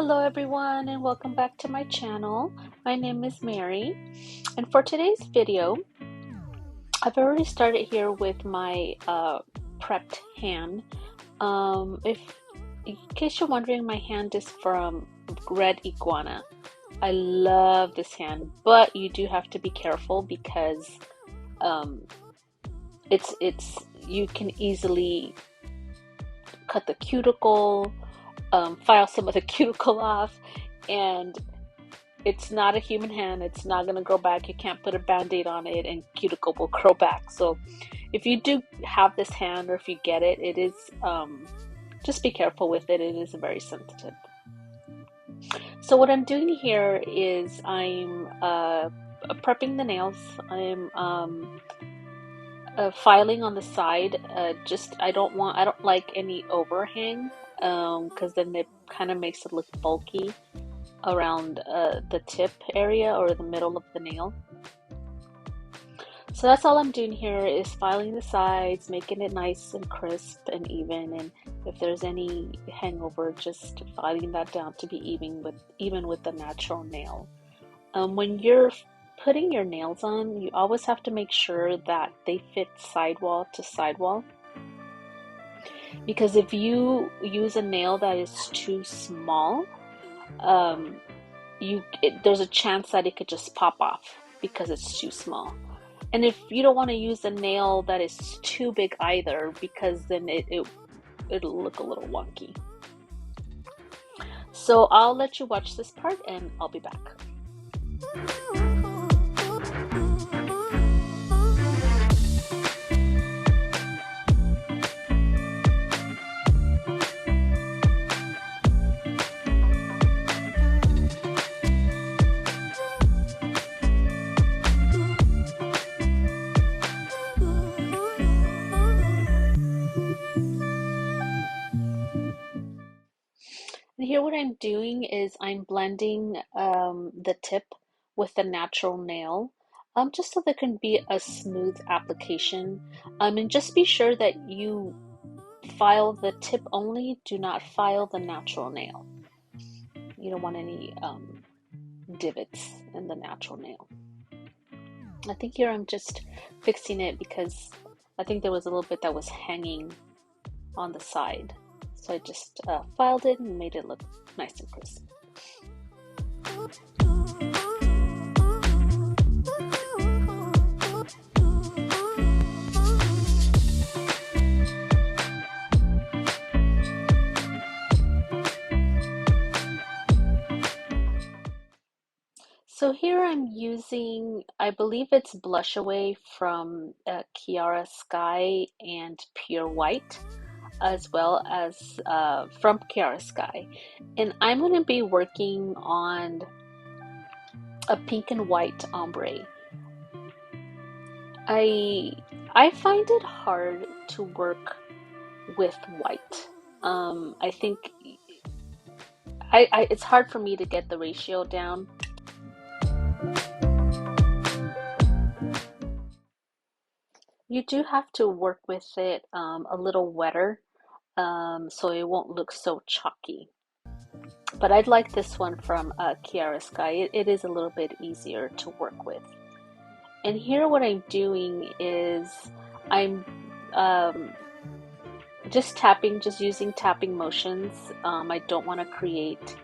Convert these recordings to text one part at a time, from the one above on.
Hello everyone and welcome back to my channel. My name is Mary, and for today's video I've already started here with my prepped hand. If in case you're wondering, my hand is from Red Iguana. I love this hand, but you do have to be careful because um, it's you can easily cut the cuticle, file some of the cuticle off, and it's not a human hand. It's not going to grow back. You can't put a band-aid on it and cuticle will grow back. So if you do have this hand, or if you get it, it is just be careful with it. It is very sensitive. So what I'm doing here is I'm prepping the nails. I'm filing on the side. I don't like any overhang, because then it kind of makes it look bulky around the tip area or the middle of the nail. So that's all I'm doing here, is filing the sides, making it nice and crisp and even, and if there's any hangover, just filing that down to be even with the natural nail. When you're putting your nails on, you always have to make sure that they fit sidewall to sidewall, because if you use a nail that is too small, there's a chance that it could just pop off because it's too small. And if you don't want to use a nail that is too big either, because then it'll look a little wonky. So I'll let you watch this part and I'll be back. And here what I'm doing is I'm blending the tip with the natural nail, just so there can be a smooth application. And just be sure that you file the tip only, do not file the natural nail. You don't want any divots in the natural nail. I think here I'm just fixing it because I think there was a little bit that was hanging on the side. So I just filed it and made it look nice and crisp. So here I'm using, I believe it's Blush Away from Kiara Sky and Pure White, as well as from Kiara Sky. And I'm going to be working on a pink and white ombre. I find it hard to work with white. I think it's hard for me to get the ratio down. You do have to work with it a little wetter, so it won't look so chalky. But I'd like this one from Kiara Sky. It is a little bit easier to work with. And here what I'm doing is I'm just using tapping motions. I don't want to create,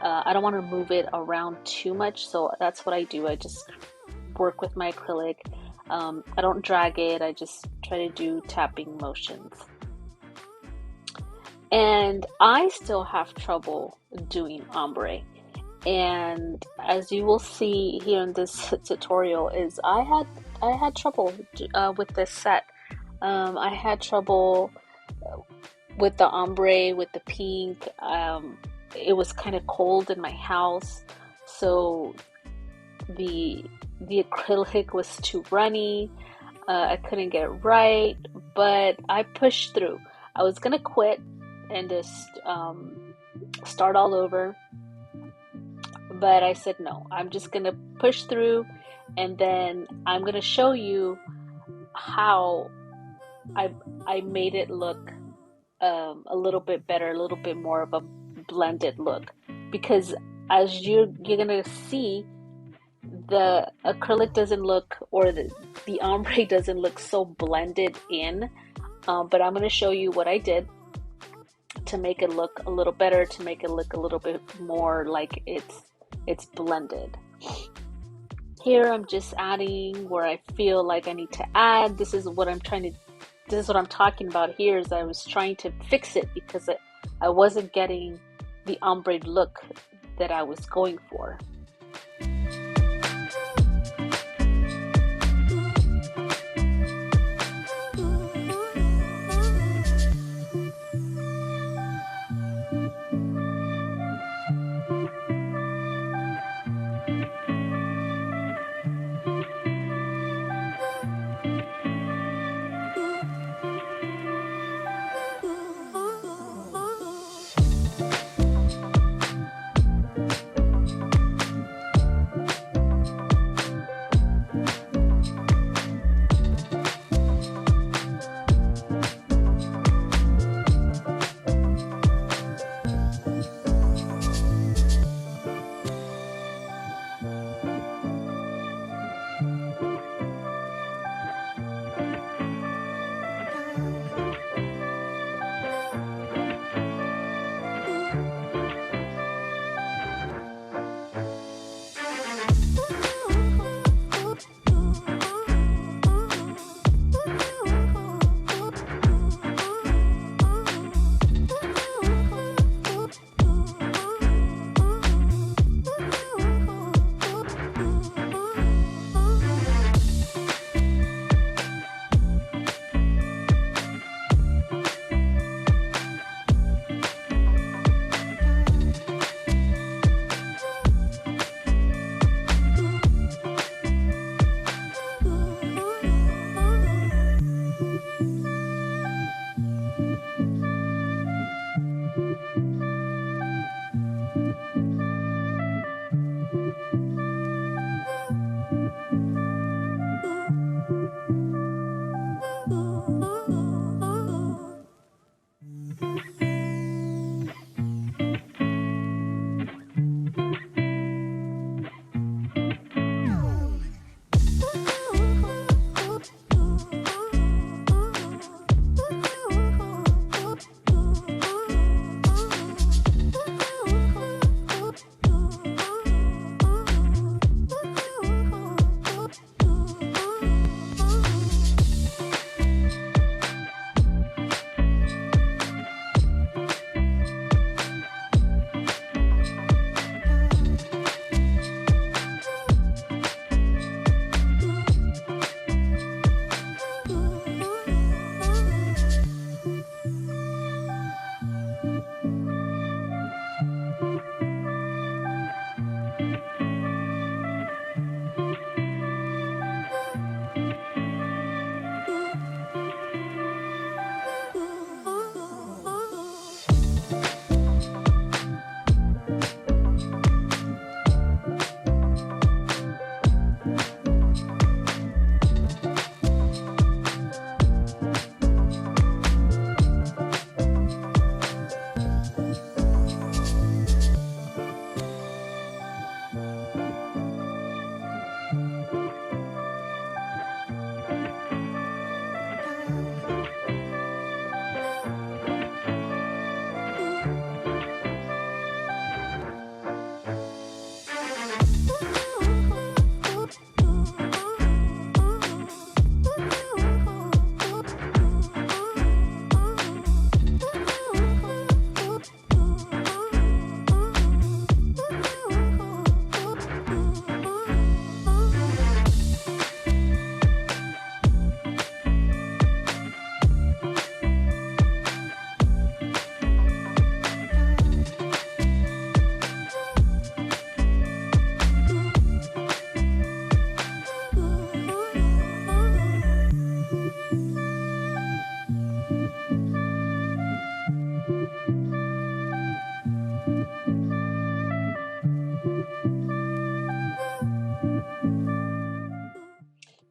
I don't want to move it around too much, so that's what I do. I just work with my acrylic. I don't drag it, I just try to do tapping motions. And I still have trouble doing ombre. And as you will see here in this tutorial, is I had trouble with this set. I had trouble with the ombre, with the pink. It was kind of cold in my house, so the acrylic was too runny. I couldn't get it right, but I pushed through. I was gonna quit and just start all over, but I said no, I'm just gonna push through, and then I'm gonna show you how I made it look a little bit better, a little bit more of a blended look, because as you're gonna see, the acrylic doesn't look, or the ombre doesn't look so blended in. But I'm gonna show you what I did to make it look a little better, to make it look a little bit more like it's blended. Here I'm just adding where I feel like I need to add. This is what I'm talking about here, is I was trying to fix it because I wasn't getting the ombre look that I was going for.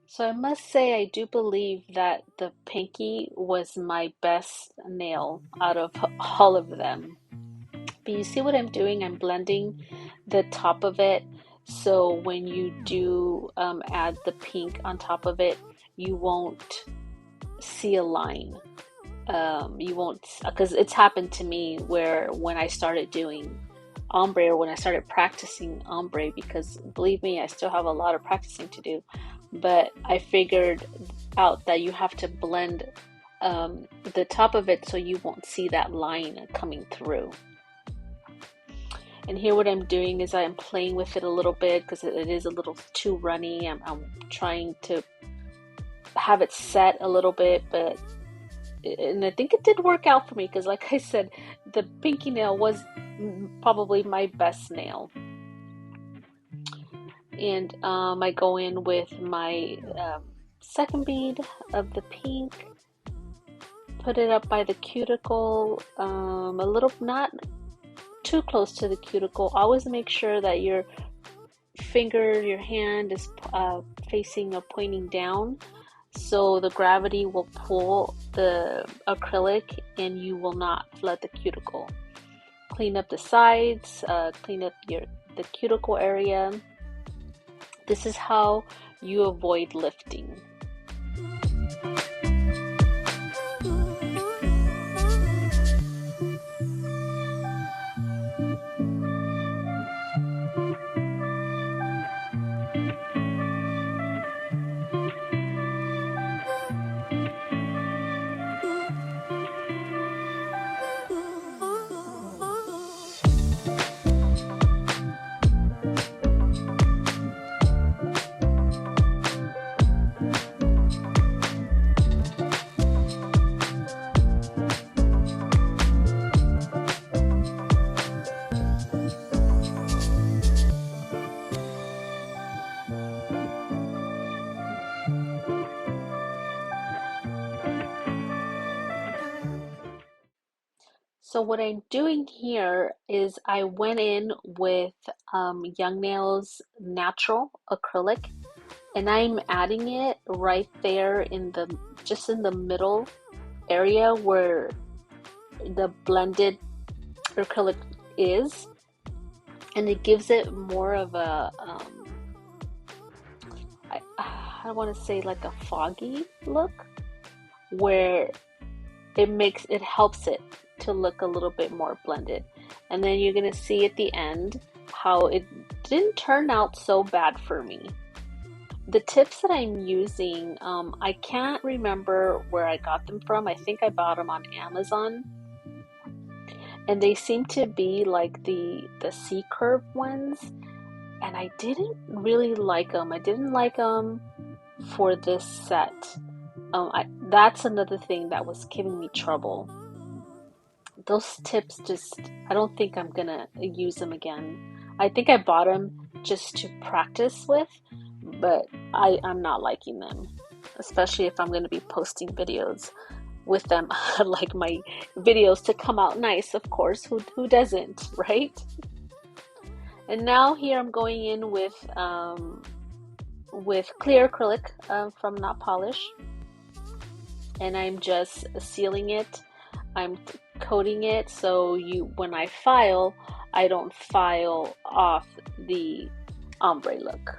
So I must say, I do believe that the pinky was my best nail out of all of them. But you see what I'm doing? I'm blending the top of it, so when you do add the pink on top of it, you won't see a line. You won't, because it's happened to me where when I started doing ombre, or when I started practicing ombre, because believe me, I still have a lot of practicing to do, but I figured out that you have to blend the top of it so you won't see that line coming through. And here what I'm doing is I'm playing with it a little bit because it is a little too runny. I'm trying to have it set a little bit, and I think it did work out for me because, like I said, the pinky nail was probably my best nail. And I go in with my second bead of the pink, put it up by the cuticle, a little, not too close to the cuticle. Always make sure that your finger, your hand is facing or pointing down, so the gravity will pull the acrylic and you will not flood the cuticle. Clean up the sides, clean up the cuticle area. This is how you avoid lifting. So what I'm doing here is I went in with Young Nails Natural Acrylic, and I'm adding it right there in just in the middle area where the blended acrylic is, and it gives it more of a I want to say like a foggy look, where it helps it to look a little bit more blended. And then you're gonna see at the end how it didn't turn out so bad for me. The tips that I'm using, I can't remember where I got them from. I think I bought them on Amazon, and they seem to be like the C-curve ones, and I didn't really like them. I didn't like them for this set. That's another thing that was giving me trouble. Those tips I don't think I'm gonna use them again. I think I bought them just to practice with, but I'm not liking them, especially if I'm gonna be posting videos with them. I like my videos to come out nice, of course. Who doesn't, right? And now here I'm going in with clear acrylic from NotPolish, and I'm just sealing it. I'm coating it so when I file, I don't file off the ombre look.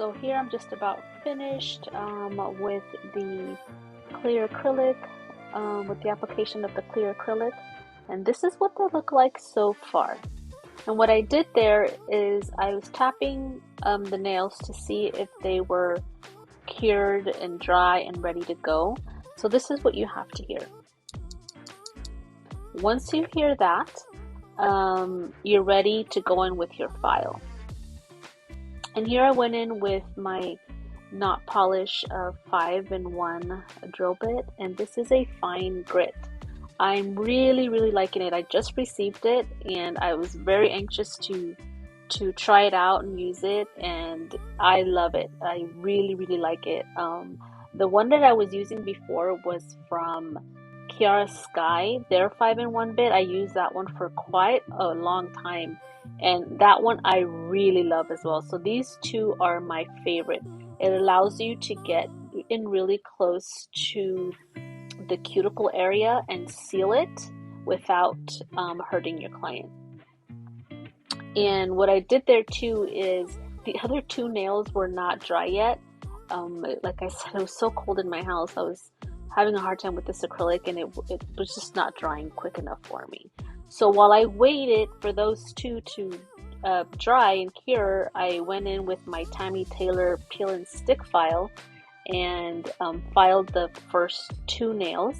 So here I'm just about finished with the clear acrylic, with the application of the clear acrylic, and this is what they look like so far. And what I did there is I was tapping the nails to see if they were cured and dry and ready to go. So this is what you have to hear. Once you hear that, you're ready to go in with your file. And here I went in with my NotPolish 5-in-1 drill bit, and this is a fine grit. I'm really liking it. I just received it and I was very anxious to try it out and use it, and I love it. I really like it. The one that I was using before was from Kiara Sky, their 5-in-1 bit. I used that one for quite a long time, and that one I really love as well. So these two are my favorite. It allows you to get in really close to the cuticle area and seal it without hurting your client. And what I did there too is the other two nails were not dry yet. Like I said, it was so cold in my house. I was having a hard time with this acrylic, and it was just not drying quick enough for me. So while I waited for those two to dry and cure, I went in with my Tammy Taylor peel and stick file and filed the first two nails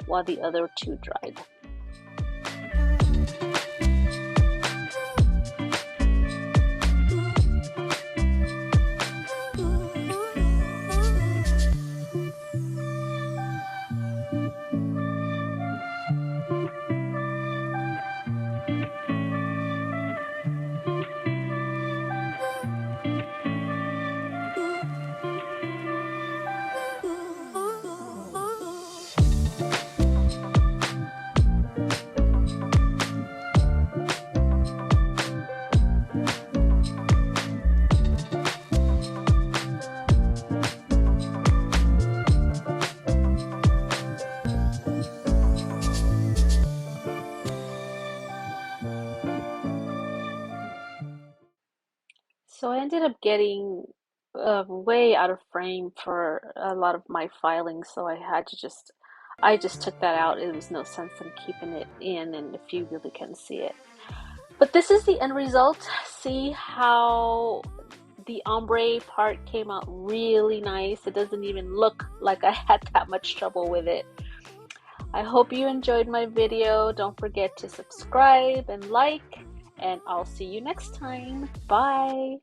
while the other two dried. So I ended up getting way out of frame for a lot of my filing, so I just took that out. It was no sense in keeping it in, and if you really can see it. But this is the end result. See how the ombre part came out really nice. It doesn't even look like I had that much trouble with it. I hope you enjoyed my video. Don't forget to subscribe and like, and I'll see you next time. Bye.